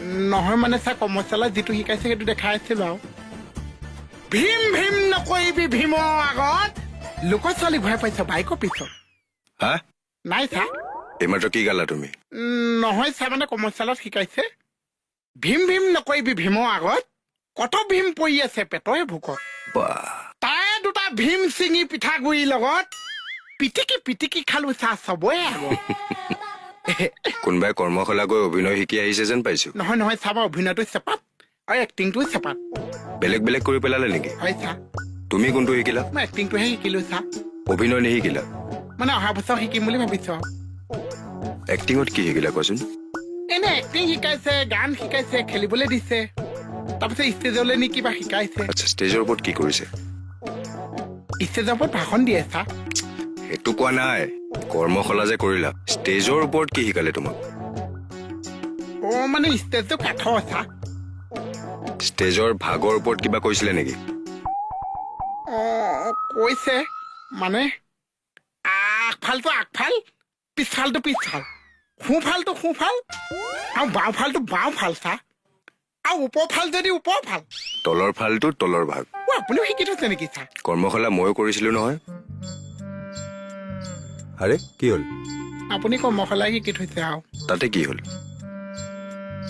নহয় মানে ছাৰ কৰ্মশালা যিটো শিকাইছে সেইটো দেখাই আছিলো আৰু ভীম ভীম নকৰিবি ভীমৰ আগত লোক ছোৱালী ভয় পাইছ বাইকৰ পিছত হা নাই ছাৰ এইমাত্ৰ কি গালা তুমি নহয় ছাৰ মানে কৰ্মশালাত শিকাইছে ভীম ভীম নকৰিবি ভীমৰ আগত কত ভীম পৰি আছে পেটৰে ভোকত তাৰে দুটা ভীম চিঙি পিঠাগুৰিৰ লগত পিটিকি পিটিকি খালো চাহ চবৰে আগত কোনোবাই কৰ্মশালা গৈ অভিনয় শিকি আহিছে যেন পাইছো নহয় নহয় ছাৰ মই অভিনয়টো চেপাত আৰু এক্টিংটো চেপাত বেলেগ বেলেগ কৰি পেলালে নেকি হয় ছাৰ তুমি কোনটো শিকিলা মই এক্টিংটোহে শিকিলো ছাৰ অভিনয় নিশিকিলা মানে অহা বছৰ শিকিম বুলি ভাবিছো আৰু এক্টিঙত কি শিকিলা কোৱাচোন এনে এক্টিং শিকাইছে গান শিকাইছে খেলিবলৈ দিছে তাৰপিছত ষ্টেজলৈ নি কিবা শিকাইছে আচ্ছা ষ্টেজৰ ওপৰত কি কৰিছে ষ্টেজৰ ওপৰত ভাষণ দিয়ে ছাৰ সেইটো কোৱা নাই কৰ্মশালা যে কৰিলা ষ্টেজৰ ওপৰত কি শিকালে তোমাক মানে ষ্টেজটো কাঠৰ ছাৰ ষ্টেজৰ ভাগৰ ওপৰত কিবা কৈছিলে নেকি কৈছে মানে আগফালটো আগফাল পিছফালটো পিছফাল সোঁফালটো সোঁফাল আৰু বাওঁফালটো বাওঁফাল ছাৰ আৰু ওপৰ ফাল যদি ওপৰ ফাল তলৰ ফালটো তলৰ ভাগ আপুনিও শিকি থৈছে নেকি ছাৰ কৰ্মশালা ময়ো কৰিছিলো নহয় আৰে কি হ'ল আপুনি কৰ্মশালা শিকি থৈছে আৰু তাতে কি হ'ল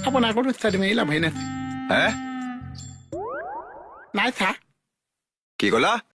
আপোনাৰ আগত উৎসাহ মাৰি লাভেই নাছে হে নাই ছাৰ কি ক'লা